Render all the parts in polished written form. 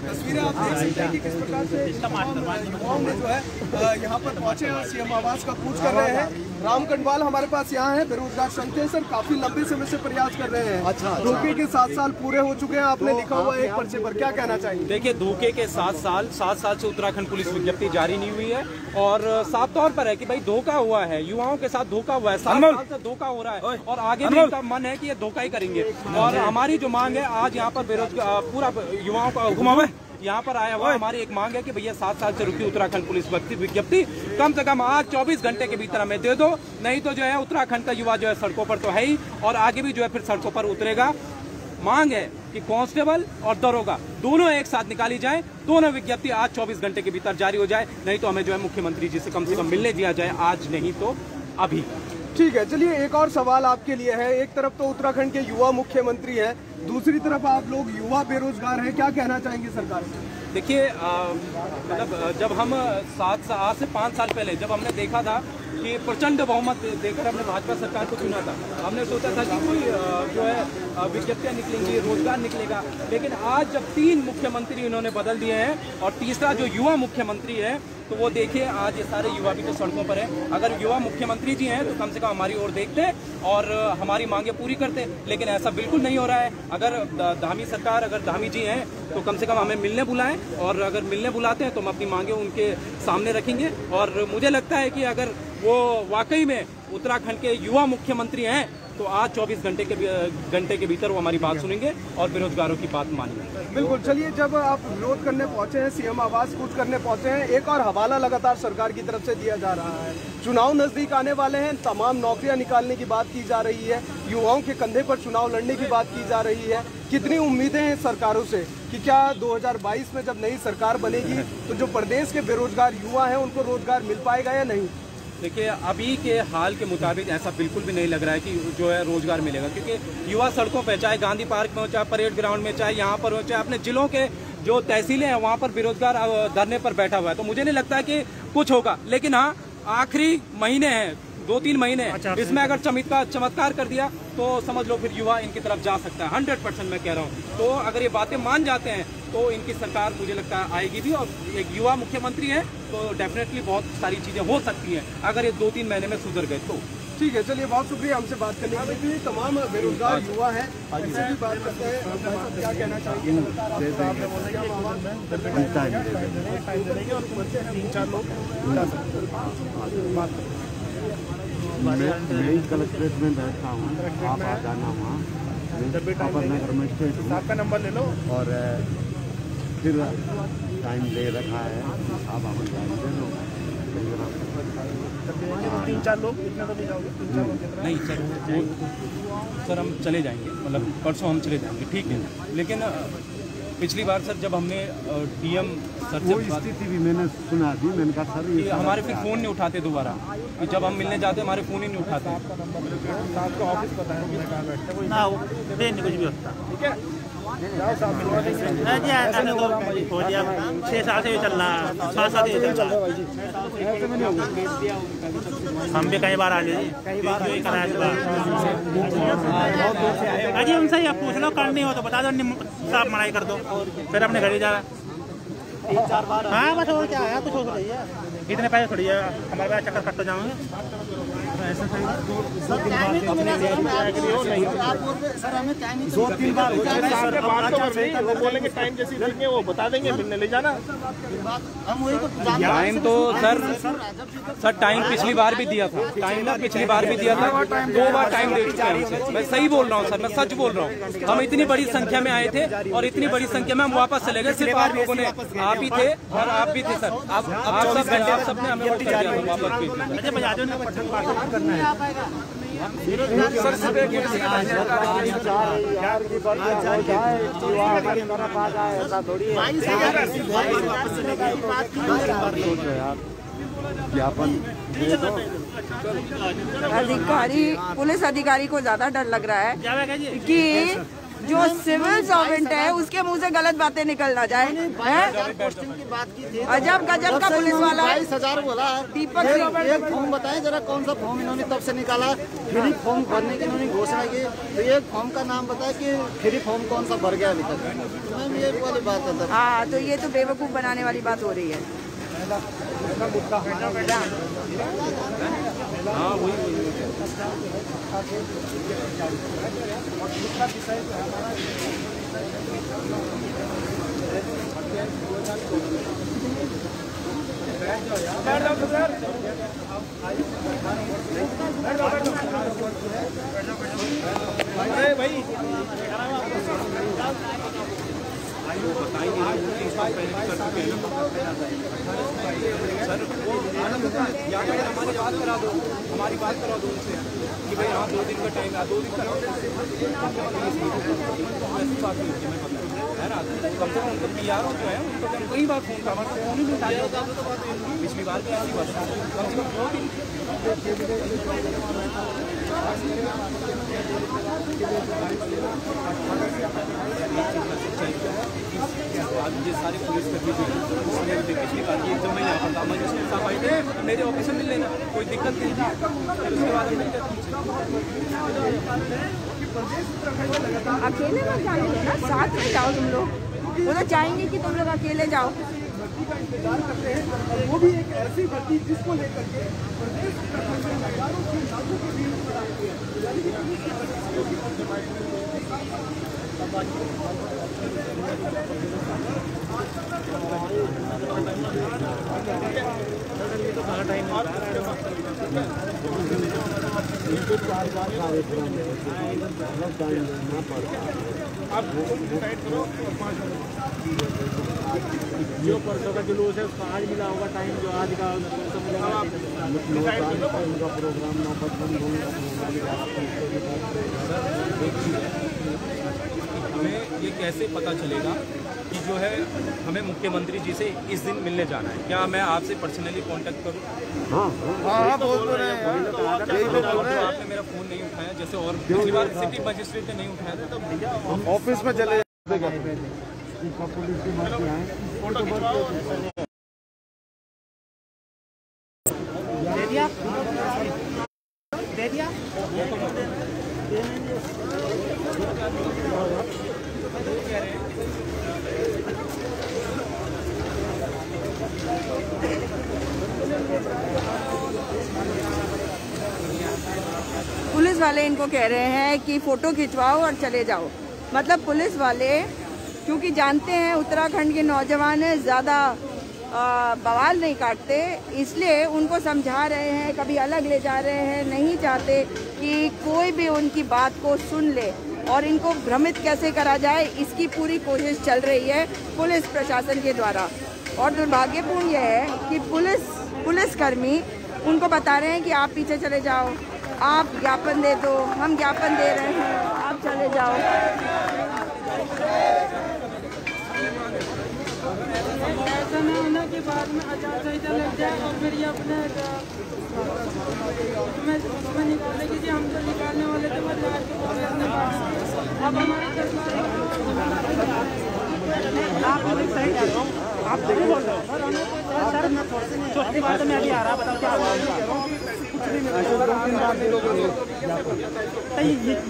तस्वीरें आप देख सकते हैं कि किस प्रकार से युवाओं ने जो है यहाँ पर पहुंचे और सीएम आवास का कूच कर रहे हैं। राम कंडवाल हमारे पास यहाँ है, बेरोजगार संघ के सर, काफी लंबे समय से प्रयास कर रहे हैं। अच्छा, धोखे के 7 साल पूरे हो चुके हैं, आपने लिखा हुआ एक पर्चे पर, क्या कहना चाहिए? देखिए, धोखे के 7 साल से उत्तराखंड पुलिस विज्ञप्ति जारी नहीं हुई है और साफ तौर पर है कि भाई धोखा हुआ है, युवाओं के साथ धोखा हुआ है, 7 साल से धोखा हो रहा है और आगे भी इनका मन है कि ये धोखा ही करेंगे। और हमारी जो मांग है, आज यहाँ पर बेरोजगार पूरा युवाओं का घुमावे यहाँ पर आया हुआ, हमारी एक मांग है कि भैया 7 साल से रुकी उत्तराखंड पुलिस विज्ञप्ति कम से कम आज 24 घंटे के भीतर हमें दे दो, नहीं तो जो है उत्तराखंड का युवा जो है सड़कों पर तो है ही और आगे भी जो है फिर सड़कों पर उतरेगा। मांग है कि कांस्टेबल और दरोगा दोनों एक साथ निकाली जाए, दोनों विज्ञप्ति आज 24 घंटे के भीतर जारी हो जाए, नहीं तो हमें जो है मुख्यमंत्री जी से कम मिलने दिया जाए, आज नहीं तो अभी। ठीक है, चलिए एक और सवाल आपके लिए है। एक तरफ तो उत्तराखंड के युवा मुख्यमंत्री हैं, दूसरी तरफ आप लोग युवा बेरोजगार हैं, क्या कहना चाहेंगे सरकार से? देखिए, मतलब जब हम 7 से 5 साल पहले जब हमने देखा था कि प्रचंड बहुमत देकर हमने भाजपा सरकार को चुना था, हमने सोचा था कि कोई जो है विज्ञप्तियां निकलेंगी, रोजगार निकलेगा, लेकिन आज जब 3 मुख्यमंत्री इन्होंने बदल दिए हैं और तीसरा जो युवा मुख्यमंत्री है, तो वो देखिए आज ये सारे युवा भी तो सड़कों पर हैं। अगर युवा मुख्यमंत्री जी हैं तो कम से कम हमारी ओर देखते और हमारी मांगे पूरी करते, लेकिन ऐसा बिल्कुल नहीं हो रहा है। अगर धामी सरकार, अगर धामी जी हैं तो कम से कम हमें मिलने बुलाएं और अगर मिलने बुलाते हैं तो हम अपनी मांगे उनके सामने रखेंगे। और मुझे लगता है कि अगर वो वाकई में उत्तराखंड के युवा मुख्यमंत्री हैं तो आज 24 घंटे के भीतर वो हमारी बात सुनेंगे और बेरोजगारों की बात मानेंगे। बिल्कुल। चलिए, जब आप विरोध करने पहुंचे हैं, सीएम आवास कूच करने पहुंचे हैं, एक और हवाला लगातार सरकार की तरफ से दिया जा रहा है। चुनाव नजदीक आने वाले हैं, तमाम नौकरियां निकालने की बात की जा रही है, युवाओं के कंधे पर चुनाव लड़ने की बात की जा रही है। कितनी उम्मीदें हैं सरकारों से कि क्या 2022 में जब नई सरकार बनेगी तो जो प्रदेश के बेरोजगार युवा हैं उनको रोजगार मिल पाएगा या नहीं? देखिए, अभी के हाल के मुताबिक ऐसा बिल्कुल भी नहीं लग रहा है कि जो है रोजगार मिलेगा, क्योंकि युवा सड़कों पे, चाहे गांधी पार्क में हो, चाहे परेड ग्राउंड में, चाहे यहाँ पर हो, चाहे अपने जिलों के जो तहसीलें हैं वहाँ पर बेरोजगार धरने पर बैठा हुआ है। तो मुझे नहीं लगता कि कुछ होगा, लेकिन हाँ, आखिरी महीने हैं, 2-3 महीने, इसमें अगर चमत्कार कर दिया तो समझ लो फिर युवा इनकी तरफ जा सकता है। 100% मैं कह रहा हूँ। तो अगर ये बातें मान जाते हैं तो इनकी सरकार मुझे लगता है आएगी भी, और एक युवा मुख्यमंत्री है तो डेफिनेटली बहुत सारी चीजें हो सकती हैं अगर ये 2-3 महीने में सुधर गए तो। ठीक है, चलिए, बहुत शुक्रिया हमसे बात करने के लिए। तमाम बेरोजगार युवा हैं, इनसे भी बात करते हैं, क्या कहना चाहिए? 3-4 लोग मैं कलेक्ट्रेट में बैठा हूँ, आप आ जाना वहाँ नगर में स्टेट, आपका नंबर ले लो और फिर टाइम दे रखा है, आप दे लो। 3-4 लोग, इतना तो नहीं जाओगे? नहीं सर, हम चले जाएंगे, मतलब परसों हम चले जाएंगे, ठीक है। लेकिन पिछली बार सर जब हमने डीएम सर से स्थिति भी मैंने सुना थी, मैंने कहा सर ये हमारे फिर फ़ोन नहीं उठाते दोबारा, कि जब हम मिलने जाते हमारे फ़ोन ही नहीं उठाते। आपका ऑफिस पता है कहाँ बैठते हैं? ना वो नहीं कुछ भी होता। ठीक है, जाओ साहब, मिलवा देंगे। नहीं जी, ऐसा नहीं तो हो गया, 6 साल से ये चल रहा है, 7 साल से ये चल रहा है। हम भी कई बार आ गए जी, अजी उनसे आप पूछ लो, करनी हो तो बता दो, साफ मनाई कर दो, फिर अपने घर ही जा रहा। 3-4 बार, हाँ बस और क्या है, कुछ हो रही है, इतने पैसे थोड़ी है, हमारे पास चक्कर कट तो जाओगे। ऐसा 2-3 बार वो बोलेंगे टाइम जैसी देंगे, वो बता देंगे, मिलने ले जाना। टाइम तो सर टाइम पिछली बार भी दिया था, पिछली बार भी दिया था, 2 बार टाइम दे चुके हैं। मैं सही बोल रहा हूँ सर, मैं सच बोल रहा हूँ। हम इतनी बड़ी संख्या में आए थे और इतनी बड़ी संख्या में हम वापस चले गए, सिर्फ आप लोगों ने, आप ही थे और आप भी थे सर, आप सबने हमें वापस अधिकारी, पुलिस अधिकारी को ज्यादा डर लग रहा है कि जो सिविल सर्वेंट है उसके मुंह से गलत बातें निकल ना जाए। क्वेश्चन की बात की थी, अजब गजब का पुलिस वाला है। 22,000 बोला। दीपक सिंह, एक फॉर्म बताएं जरा, कौन सा फॉर्म इन्होंने तब से निकाला? फ्री फॉर्म भरने की इन्होंने घोषणा की, तो एक फॉर्म का नाम बताए कि फ्री फॉर्म कौन सा भर गया अभी तक? मैम ये वाली बात है। हाँ, तो ये तो बेवकूफ़ बनाने वाली बात हो रही है। हाँ वही अरे भाई बताइए सर, वो या तो हमारी बात करा दो उनसे कि भाई हाँ 2 दिन का टाइम है, 2 दिन का ऐसी बात नहीं होती। मैं है ना, कम से कम उनको PR जो है उनको कम कई बार फोन का फोन ही नहीं उठाया। पिछली बार भी ऐसी बात कम से कम 2 दिन। आज ये सारे पुलिस कर्मी पिछली बार की जब मैं यहाँ पर था, मजिस्ट्रेट साहब आए थे मेरे ऑफिस में मिल लेना, कोई दिक्कत नहीं थी। फिर उसके बाद अकेले मत जाने देना, साथ में जाओ तुम लोग। वो तो चाहेंगे कि तुम लोग अकेले जाओ। वो भी एक ऐसी भर्ती जिसको लेकर के प्रदेश में हजारों की लाखों की भीड़ बनाई जो परसों का जुलूस है उसका आज मिला होगा टाइम, जो आज का उनका प्रोग्राम 9 हमें ये कैसे पता चलेगा कि जो है हमें मुख्यमंत्री जी से इस दिन मिलने जाना है? क्या मैं आपसे पर्सनली कांटेक्ट करूं? हाँ बोल रहे हैं। आपने मेरा फोन नहीं उठाया, जैसे और पिछली बार सिटी मजिस्ट्रेट ने नहीं उठाया था, तब भैया ऑफिस में चले दे दिया। पुलिस वाले इनको कह रहे हैं कि फ़ोटो खिंचवाओ और चले जाओ। मतलब पुलिस वाले क्योंकि जानते हैं उत्तराखंड के नौजवान ज़्यादा बवाल नहीं काटते, इसलिए उनको समझा रहे हैं, कभी अलग ले जा रहे हैं। नहीं चाहते कि कोई भी उनकी बात को सुन ले और इनको भ्रमित कैसे करा जाए, इसकी पूरी कोशिश चल रही है पुलिस प्रशासन के द्वारा। और दुर्भाग्यपूर्ण यह है कि पुलिसकर्मी उनको बता रहे हैं कि आप पीछे चले जाओ, आप ज्ञापन दे दो, हम ज्ञापन दे रहे हैं, आप चले जाओ। ऐसा नहीं होना कि बाद में आचार संहिता लग जाए और फिर ये अपने उसमें निकालेगी कि हम तो निकालने वाले थे, अब हमारी आप सही बोल रहे हो सर, मैं थोड़े से छोटी बात में अभी आ रहा, बताओ क्या हुआ?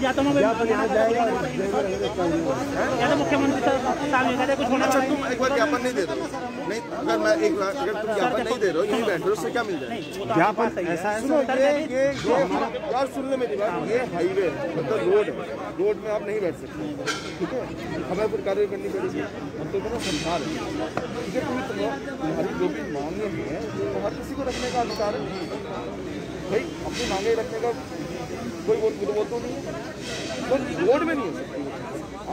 या तो मैं या तो मुख्यमंत्री साहब कुछ होना। तुम एक बार ज्ञापन नहीं दे दो, नहीं अगर मैं एक बार अगर तुम ज्ञापन नहीं दे रहे हो, यही बैठ रहे हो, उससे क्या मिल जाएगा? ज्ञापन ऐसा है, सुनो ये यार सुनने मेरी बात, ये हाईवे मतलब रोड है, रोड में आप नहीं बैठ सकते, ठीक है? हमें फिर कार्रवाई करनी पड़ेगी। हम तो ना समझा रहे हैं, ठीक है? तुम्हारी जो भी मांगे हैं तो हर किसी को रखने का अधिकार है भाई, अपनी मांगे रखने का कोई वो तो नहीं है, तो रोड में नहीं है।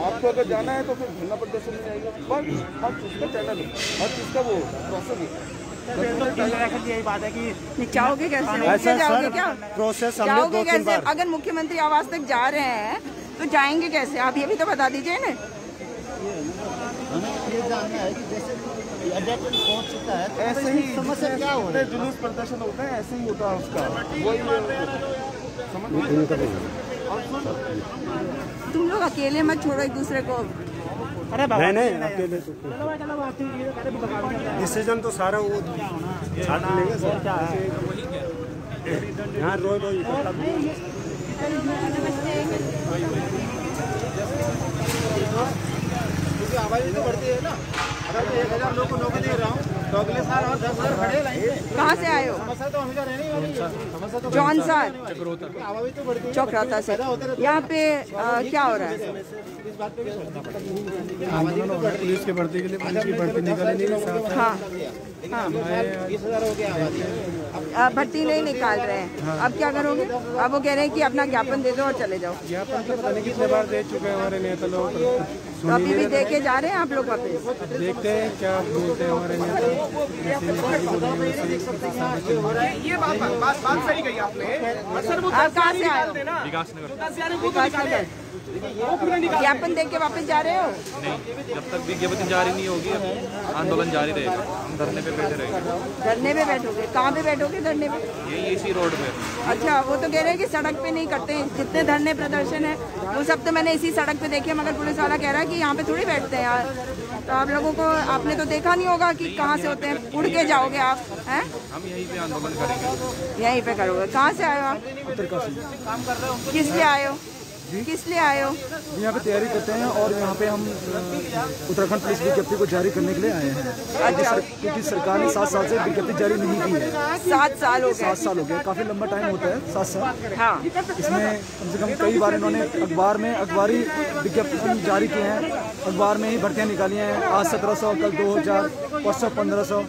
आपको अगर जाना है तो फिर धरना प्रदर्शन में जाएगा, पर हर चीज़ का चैनल है, हर चीज़ का वो प्रोसेस है। यही बात है कि जाओगे कैसे? नीचे जाओगे क्या? प्रोसेस जाओगे कैसे? अगर मुख्यमंत्री आवास तक जा रहे हैं तो जाएंगे कैसे? आप ये भी तो बता दीजिए ना। ये जानना है कि जैसे पहुंच चुका है, ऐसे ही समस्या क्या हो रही है? जुलूस प्रदर्शन होता है, ऐसे ही होता है उसका, वही समझ तुम लोग अकेले मत छोड़ो एक दूसरे को। अरे नहीं अकेले तो डिसीजन तो सारा वो छाट लेगा सर। यहाँ रोज क्योंकि आवाज़ तो बढ़ती है ना। अगर मैं 1000 लोगों को नौकरी दे रहा हूँ तो अगले साल और 10,000 खड़े लाएंगे। कहाँ से आए हो? समस्या तो हमेशा रहनी होगी। समस्या तो जौन सा आवाज़ तो बढ़ती है। चौकराता से यहाँ पे क्या हो रहा है? पुलिस की भर्ती के लिए पुलिस की भर्ती निकाली नहीं। हाँ 20,000 हो गया आवाज़। भर्ती नहीं निकाल रहे हैं। अब क्या करोगे? अब वो कह रहे हैं कि अपना ज्ञापन दे दो और चले जाओ। ज्ञापन तो पता नहीं कितने बार दे चुके हैं हमारे नेता लोग। तो अभी भी दे के जा रहे हैं आप लोग वापस? देखते हैं क्या बोलते हैं हमारे नेता। ये बात सही कही आपने। आप कहाँ से आए हो? विकास नगर। ज्ञापन दे के वापस जा रहे हो? नहीं, जब तक विज्ञप्ति जारी नहीं होगी आंदोलन जारी रहेगा। हम धरने पे बैठे रहेंगे। धरने पे बैठोगे? कहाँ पे बैठोगे धरने पे? यही इसी रोड पे। अच्छा, वो तो कह रहे हैं कि सड़क पे नहीं करते। जितने धरने प्रदर्शन है वो सब तो मैंने इसी सड़क पे देखे, मगर पुलिस वाला कह रहा है कि यहाँ पे थोड़ी बैठते हैं यार। तो आप लोगों को आपने तो देखा नहीं होगा कि कहाँ से होते हैं। उड़ के जाओगे आप? हैं? हम यहीं पे आंदोलन करेंगे। यहीं पे करोगे? कहाँ से आए हो आप? किस लिए आए हो? किस लिए आए हो? यहाँ पे तैयारी करते हैं और यहाँ पे हम उत्तराखंड पुलिस विज्ञप्ति को जारी करने के लिए आए हैं। अच्छा, क्योंकि सरकार ने 7 साल से विज्ञप्ति जारी नहीं की है। 7 साल हो गए? 7 साल हो गए, काफी लंबा टाइम होता है 7 साल। हाँ, इसमें कम से कम कई बार इन्होंने अखबार में अखबारी विज्ञप्ति जारी किए हैं। अखबार में ही भर्तियां निकाली हैं। आज 1700, कल 2000, परसों 1500,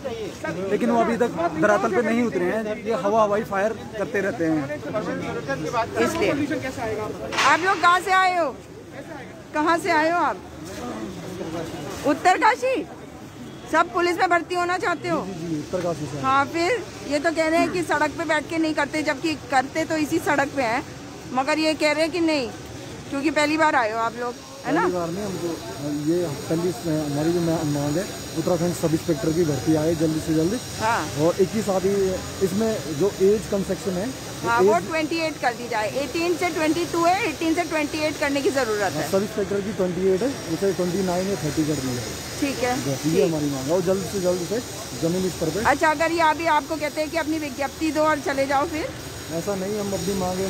लेकिन वो अभी तक धरातल पे नहीं उतरे हैं। ये हवाई फायर करते रहते हैं। इसलिए आप लोग कहाँ से आए हो? कहाँ से आए हो आप? उत्तरकाशी? सब पुलिस में भर्ती होना चाहते हो? उत्तरकाशी से। हाँ, फिर ये तो कह रहे हैं कि सड़क पे बैठ के नहीं करते, जबकि करते तो इसी सड़क पे हैं। मगर ये कह रहे हैं कि नहीं, क्योंकि पहली बार आए हो आप लोग, है ना? परिवार में हमको ये पहली हमारी जो मांग है उत्तराखंड सब इंस्पेक्टर की भर्ती आए जल्दी से जल्दी। हाँ, और एक ही साथ ही इसमें जो एज कंसेक्शन है हाँ, वो 28 कर दी जाए। 18 से 22 है, 18 से 28 करने की जरूरत है। सब इंस्पेक्टर की 28 है, उसे 29 या 30 कर दी है। ठीक है, ये हमारी मांग है और जल्द से जल्द उसे जमीनी स्तर पे। अच्छा, अगर ये अभी आपको कहते हैं कि अपनी विज्ञप्ति दो और चले जाओ, फिर ऐसा नहीं, हम अपनी मांगे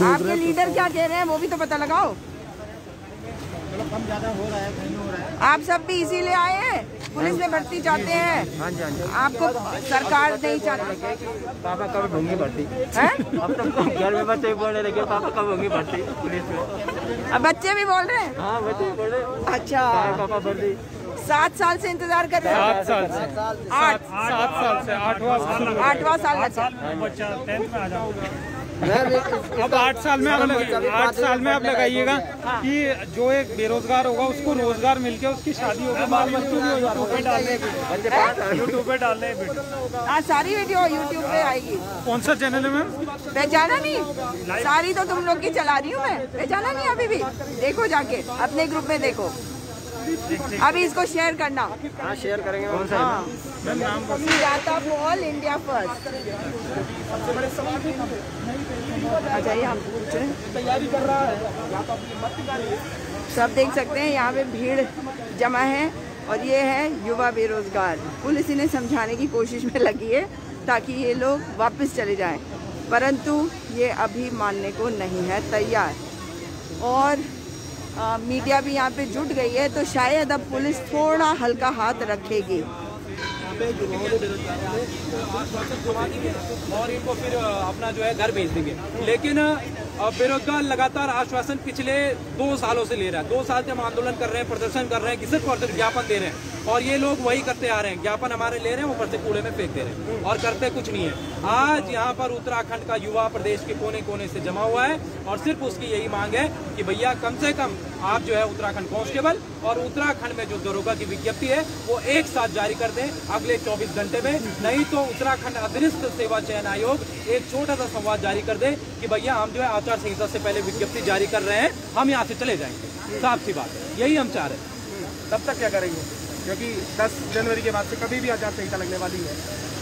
आपके लीडर क्या कह रहे हैं वो भी तो पता लगाओ। कम ज़्यादा हो रहा है, कहीं हो रहा है। आप सब भी इसीलिए आए हैं? पुलिस में भर्ती चाहते हैं? हाँ जी, हाँ जी। आपको सरकार नहीं चाहती? पापा कब होंगी भर्ती? हैं? अब तो घर में बच्चे बोलने लगे पापा कब होंगी भर्ती पुलिस में। अब बच्चे भी बोल रहे हैं? हाँ, बच्चे बोल रहे। अच्छा, पापा भर्ती 7 साल से इंतजार कर रहे हैं? 7 साल से 8 साल से 8वां साल 8वां साल लगा। बच्चा 10th में आ जाओ। अब 8 साल में आप लगाइएगा कि जो एक बेरोजगार होगा उसको रोजगार मिलके उसकी शादी होगी, बाल बच्चों भी यूट्यूब पे डालने वीडियो। हाँ, सारी वीडियो यूट्यूब पे आएगी। कौन सा चैनल है मैम? पहचाना नहीं? सारी तो तुम लोग की चला रही हूँ मैं। पहचाना नहीं अभी भी? देखो जाके अपने ग्रुप में देखो। अभी इसको शेयर करना। हाँ, शेयर करेंगे। कौन सा हाँ, जाता फॉल इंडिया फर्स्ट। अच्छा, ये हम पूछ रहे हैं, तैयारी कर रहा है। सब देख सकते हैं यहाँ पे भीड़ जमा है और ये है युवा बेरोजगार। पुलिस इन्हें समझाने की कोशिश में लगी है ताकि ये लोग वापस चले जाएं, परंतु ये अभी मानने को नहीं है तैयार। और मीडिया भी यहाँ पे जुट गई है, तो शायद अब पुलिस थोड़ा हल्का हाथ रखेगी। और इनको फिर अपना जो है घर भेज देंगे। लेकिन बेरोजगार लगातार आश्वासन पिछले 2 सालों से ले रहा है। 2 साल से हम आंदोलन कर रहे हैं, प्रदर्शन कर रहे हैं, सिर्फ और सिर्फ ज्ञापन दे रहे हैं और ये लोग वही करते आ रहे हैं। ज्ञापन हमारे ले रहे हैं, ऊपर से कूड़े में फेंक दे रहे हैं और करते कुछ नहीं है। आज यहाँ पर उत्तराखंड का युवा प्रदेश के कोने कोने से जमा हुआ है और सिर्फ उसकी यही मांग है कि भैया कम से कम आप जो है उत्तराखंड कांस्टेबल और उत्तराखंड में जो दरोगा की विज्ञप्ति है वो एक साथ जारी कर दें अगले 24 घंटे में। नहीं तो उत्तराखंड अधीनस्थ सेवा चयन आयोग एक छोटा सा संवाद जारी कर दे कि भैया हम जो है आचार संहिता से पहले विज्ञप्ति जारी कर रहे हैं, हम यहाँ से चले जाएंगे। साफ सी बात है, यही हम चाह रहे हैं। तब तक क्या करेंगे? क्योंकि 10 जनवरी के बाद से कभी भी आचार संहिता लगने वाली है।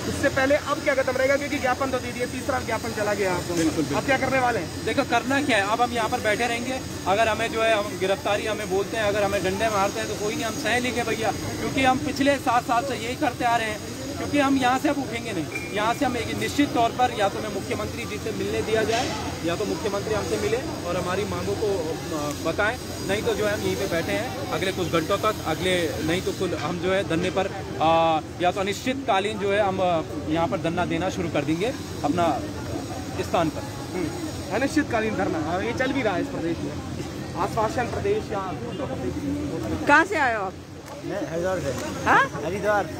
इससे पहले अब क्या कदम रहेगा, क्योंकि ज्ञापन तो दे दिए, तीसरा ज्ञापन चला गया आपको, अब क्या करने वाले हैं? देखो करना क्या है, अब हम यहाँ पर बैठे रहेंगे। अगर हमें जो है हम गिरफ्तारी हमें बोलते हैं, अगर हमें डंडे मारते हैं तो कोई नहीं, हम सह लेंगे भैया, क्योंकि हम पिछले 7 साल से यही करते आ रहे हैं। क्योंकि हम यहाँ से अब उठेंगे नहीं, यहाँ से हम एक निश्चित तौर पर या तो हमें मुख्यमंत्री जी से मिलने दिया जाए, या तो मुख्यमंत्री हमसे मिले और हमारी मांगों को बताएं, नहीं तो जो है हम यहीं पे बैठे हैं अगले कुछ घंटों तक, नहीं तो कुल हम जो है धरने पर या तो अनिश्चितकालीन जो है हम यहाँ पर धरना देना शुरू कर देंगे अपना स्थान पर। अनिश्चितकालीन धरना ये चल भी रहा है इस प्रदेश में, आश्वासन प्रदेश या कहाँ से आए हो आप? हरिद्वार से। हाँ,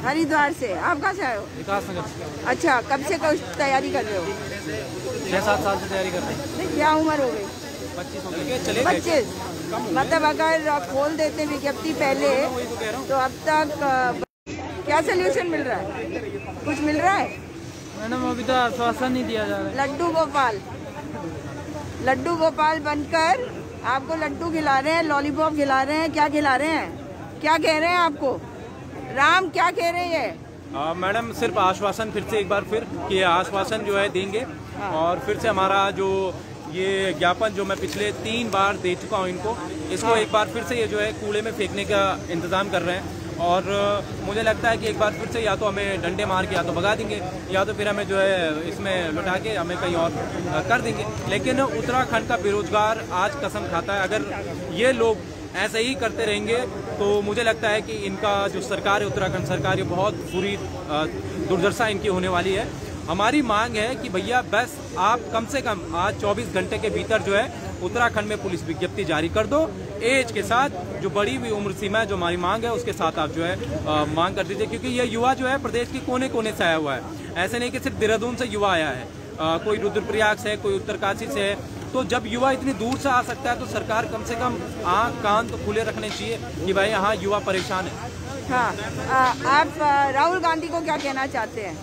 हरिद्वार से। आप कहाँ से आए हो? विकास नगर। अच्छा, कब से तैयारी कर रहे हो? 6-7 साल से तैयारी करते हैं। क्या उम्र हो गई? 25 हो गए, चले 25। मतलब अगर खोल देते विज्ञप्ति पहले तो अब तक क्या सोल्यूशन मिल रहा है? कुछ मिल रहा है? मैडम अभी तो आश्वासन नहीं दिया जा रहा है। लड्डू गोपाल बनकर आपको लड्डू खिला रहे हैं, लॉलीपॉप खिला रहे हैं, क्या खिला रहे हैं, क्या कह रहे हैं आपको? राम क्या कह रहे हैं? मैडम सिर्फ आश्वासन फिर से एक बार फिर कि आश्वासन जो है देंगे, और फिर से हमारा जो ये ज्ञापन जो मैं पिछले 3 बार दे चुका हूँ इनको, इसको एक बार फिर से ये जो है कूड़े में फेंकने का इंतज़ाम कर रहे हैं। और मुझे लगता है कि एक बार फिर से या तो हमें डंडे मार के या तो भगा देंगे, या तो फिर हमें जो है इसमें लुटा के हमें कहीं और कर देंगे। लेकिन उत्तराखंड का बेरोजगार आज कसम खाता है, अगर ये लोग ऐसे ही करते रहेंगे तो मुझे लगता है कि इनका जो सरकार है, उत्तराखंड सरकार, ये बहुत बुरी दुर्दशा इनकी होने वाली है। हमारी मांग है कि भैया बस आप कम से कम आज 24 घंटे के भीतर जो है उत्तराखंड में पुलिस विज्ञप्ति जारी कर दो, एज के साथ जो बड़ी हुई उम्र सीमा है, जो हमारी मांग है उसके साथ आप जो है मांग कर दीजिए, क्योंकि ये युवा जो है प्रदेश के कोने कोने से आया हुआ है। ऐसे नहीं कि सिर्फ देहरादून से युवा आया है, कोई रुद्रप्रयाग से है, कोई उत्तरकाशी से है। तो जब युवा इतनी दूर से आ सकता है तो सरकार कम से कम आँख कान तो खुले रखने चाहिए कि भाई यहाँ युवा परेशान है। हाँ, आप राहुल गांधी को क्या कहना चाहते हैं?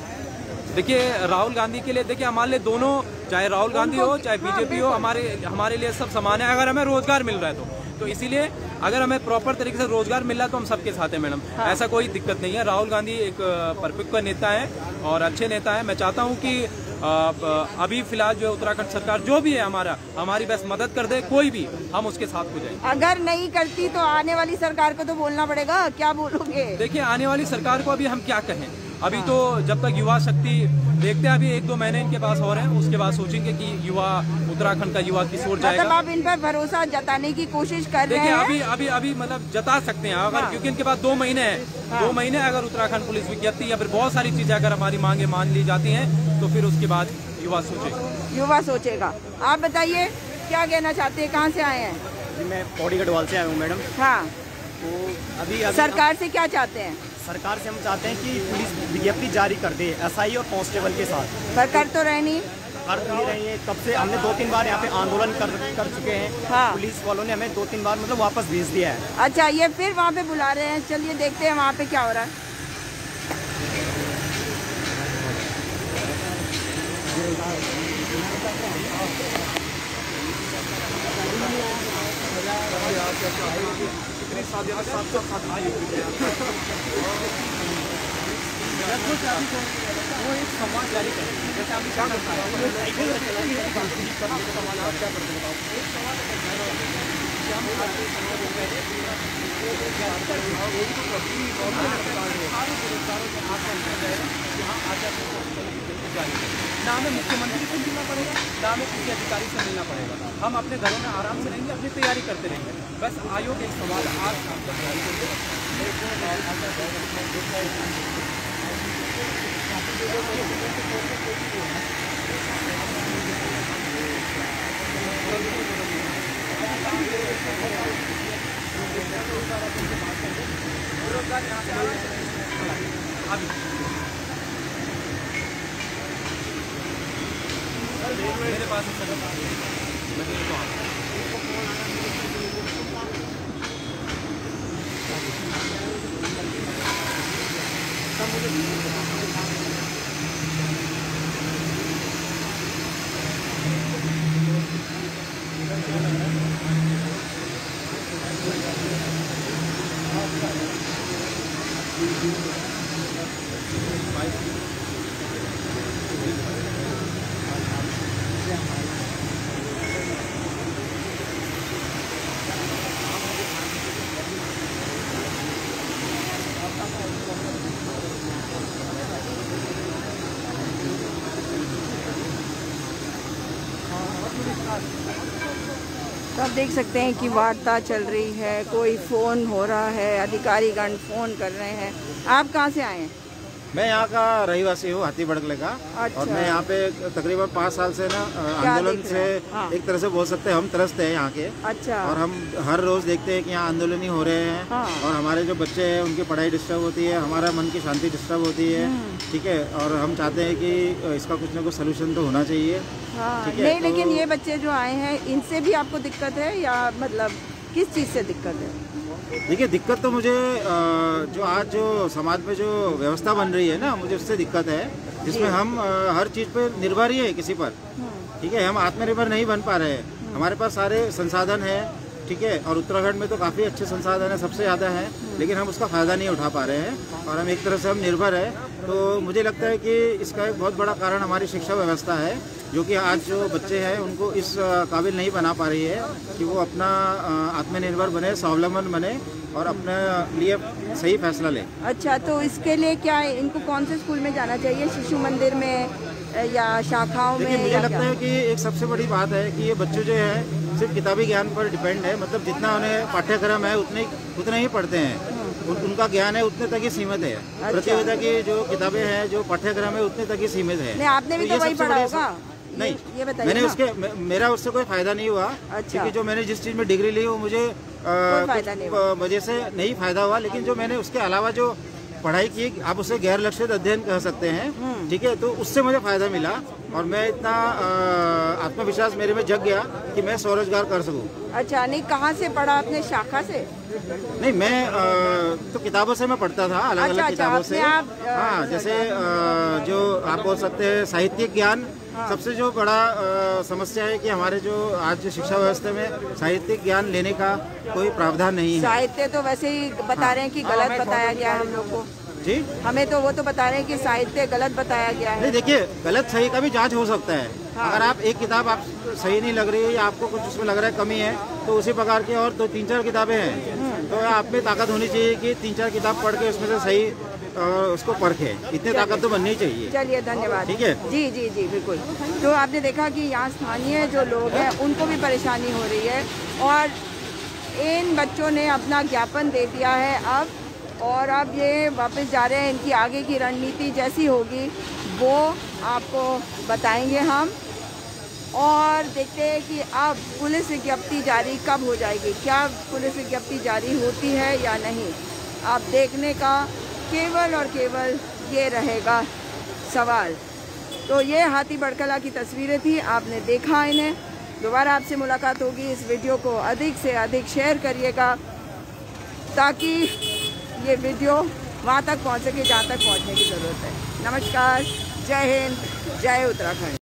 देखिए राहुल गांधी के लिए, देखिए हमारे लिए दोनों, चाहे राहुल गांधी हो चाहे बीजेपी हो, हमारे लिए सब समान है, अगर हमें रोजगार मिल रहा है तो इसीलिए अगर हमें प्रॉपर तरीके से रोजगार मिल रहा है तो हम सबके साथ हैं मैडम। हाँ। ऐसा कोई दिक्कत नहीं है। राहुल गांधी एक परिपक्व नेता है और अच्छे नेता है। मैं चाहता हूं कि अभी फिलहाल जो उत्तराखंड सरकार जो भी है हमारी बस मदद कर दे, कोई भी, हम उसके साथ हो जाए। अगर नहीं करती तो आने वाली सरकार को तो बोलना पड़ेगा, क्या बोलोगे? देखिए आने वाली सरकार को अभी हम क्या कहें, अभी तो जब तक युवा शक्ति देखते हैं, अभी 1-2 महीने इनके पास हो रहे हैं, उसके बाद सोचेंगे कि युवा, उत्तराखंड का युवा किस ओर जाएगा। मतलब आप इन पर भरोसा जताने की कोशिश कर रहे हैं? देखिए अभी मतलब जता सकते हैं अगर, हाँ। क्योंकि इनके पास 2 महीने हैं। हाँ। 2 महीने अगर उत्तराखंड पुलिस विज्ञप्ति या फिर बहुत सारी चीजें अगर हमारी मांगे मान ली जाती हैं तो फिर उसके बाद युवा सोचेगा। आप बताइए क्या कहना चाहते हैं, कहाँ से आए हैं? मैं पौड़ी गढ़वाल से आया हूँ मैडम। हाँ, तो अभी सरकार से क्या चाहते हैं? सरकार से हम चाहते हैं कि पुलिस विज्ञप्ति जारी कर दे एसआई और कांस्टेबल के साथ। पर कर तो रहे नहीं। कर नहीं रही है, तब से हमने 2-3 बार यहाँ पे आंदोलन कर चुके हैं। हाँ। पुलिस वालों ने हमें 2-3 बार मतलब वापस भेज दिया है। अच्छा, ये फिर वहाँ पे बुला रहे हैं, चलिए देखते हैं वहाँ पे क्या हो रहा है। वो एक संवाद जारी करें, जैसे अभी क्या करता है ना हमें मुख्यमंत्री से मिलना पड़ेगा, ना हमें किसी अधिकारी से मिलना पड़ेगा। हम अपने घरों में आराम से रहेंगे, अपनी तैयारी करते रहेंगे। बस आयोग एक सवाल आज शाम तक जारी करेंगे। मेरे पास तो आप देख सकते हैं कि वार्ता चल रही है, कोई फ़ोन हो रहा है, अधिकारीगण फ़ोन कर रहे हैं। आप कहाँ से आए हैं? मैं यहाँ का रहीवासी हूँ, हाथी बड़कले का। अच्छा। और मैं यहाँ पे तकरीबन 5 साल से ना आंदोलन देख से रहे हैं? हाँ। एक तरह से बोल सकते हैं हम त्रस्त हैं यहाँ के। अच्छा। और हम हर रोज़ देखते हैं कि यहाँ आंदोलन ही हो रहे हैं। हाँ। और हमारे जो बच्चे हैं उनकी पढ़ाई डिस्टर्ब होती है, हमारा मन की शांति डिस्टर्ब होती है। ठीक है, और हम चाहते हैं कि इसका कुछ ना कुछ सोल्यूशन तो होना चाहिए। हाँ, ठीक है, नहीं, तो- लेकिन ये बच्चे जो आए हैं इनसे भी आपको दिक्कत है या मतलब किस चीज़ से दिक्कत है? देखिए, दिक्कत तो मुझे जो आज जो समाज में जो व्यवस्था बन रही है ना, मुझे उससे दिक्कत है, जिसमें हम हर चीज़ पे निर्भर ही है किसी पर। ठीक है, हम आत्मनिर्भर नहीं बन पा रहे हैं। हमारे पास सारे संसाधन है, ठीक है, और उत्तराखंड में तो काफ़ी अच्छे संसाधन है, सबसे ज़्यादा है, लेकिन हम उसका फ़ायदा नहीं उठा पा रहे हैं और हम एक तरह से हम निर्भर है। तो मुझे लगता है कि इसका एक बहुत बड़ा कारण हमारी शिक्षा व्यवस्था है, जो कि आज जो बच्चे हैं उनको इस काबिल नहीं बना पा रही है कि वो अपना आत्मनिर्भर बने, स्वावलंबन बने और अपने लिए सही फैसला लें। अच्छा, तो इसके लिए क्या इनको कौन से स्कूल में जाना चाहिए? शिशु मंदिर में या शाखाओं देखिए, में? मुझे या लगता क्या? है कि एक सबसे बड़ी बात है कि ये बच्चे जो है सिर्फ किताबी ज्ञान पर डिपेंड है, मतलब जितना उन्हें पाठ्यक्रम है उतने ही पढ़ते हैं। उनका ज्ञान है उतने तक ही सीमित है। प्रतियोगिता की जो किताबें हैं, जो पाठ्यक्रम है उतने तक ही सीमित है। नहीं, आपने भी तो ये वही सबसे पढ़ा बड़ी- होगा। नहीं, ये बताइए मैंने ना। उसके मेरा उससे कोई फायदा नहीं हुआ। अच्छा। क्योंकि जो मैंने जिस चीज़ में डिग्री ली वो मुझे फायदा नहीं हुआ। वजह से नहीं फायदा हुआ, लेकिन जो मैंने उसके अलावा जो पढ़ाई की, आप उसे गैर लक्षित अध्ययन कह सकते हैं। ठीक है, तो उससे मुझे फायदा मिला और मैं इतना आत्मविश्वास मेरे में जग गया कि मैं स्वरोजगार कर सकूं। अच्छा, नहीं, कहाँ से पढ़ा आपने? शाखा से? नहीं, मैं तो किताबों से मैं पढ़ता था, अलग अलग अच्छा, किताबों से। अपने आप, हाँ, जैसे जो आप बोल सकते हैं साहित्यिक ज्ञान। सबसे जो बड़ा समस्या है कि हमारे जो आज शिक्षा व्यवस्था में साहित्यिक ज्ञान लेने का कोई प्रावधान नहीं है। साहित्य तो वैसे ही बता रहे हैं कि गलत बताया गया है हम लोग को। जी, हमें तो वो तो बता रहे हैं कि साहित्य गलत बताया गया है। नहीं, देखिए, गलत सही का भी जांच हो सकता है। हाँ। अगर आप एक किताब आप सही नहीं लग रही है या आपको कुछ उसमें लग रहा है कमी है, तो उसी प्रकार की और 2-3-4 किताबें हैं, तो आप में ताकत होनी चाहिए कि 3-4 किताब पढ़ के उसमें से सही उसको परखे। इतनी ताकत तो बननी चाहिए। चलिए, धन्यवाद। ठीक है। जी जी जी, बिल्कुल। तो आपने देखा कि यहाँ स्थानीय जो लोग हैं उनको भी परेशानी हो रही है और इन बच्चों ने अपना ज्ञापन दे दिया है अब ये वापस जा रहे हैं। इनकी आगे की रणनीति जैसी होगी वो आपको बताएंगे हम, और देखते हैं कि अब पुलिस विज्ञप्ति जारी कब हो जाएगी। क्या पुलिस विज्ञप्ति जारी होती है या नहीं, आप देखने का केवल और केवल ये रहेगा सवाल। तो ये हाथी बड़कला की तस्वीरें थी, आपने देखा इन्हें। दोबारा आपसे मुलाकात होगी। इस वीडियो को अधिक से अधिक शेयर करिएगा ताकि ये वीडियो वहाँ तक पहुँच सके जहाँ तक पहुँचने की ज़रूरत है। नमस्कार, जय हिंद, जय उत्तराखंड।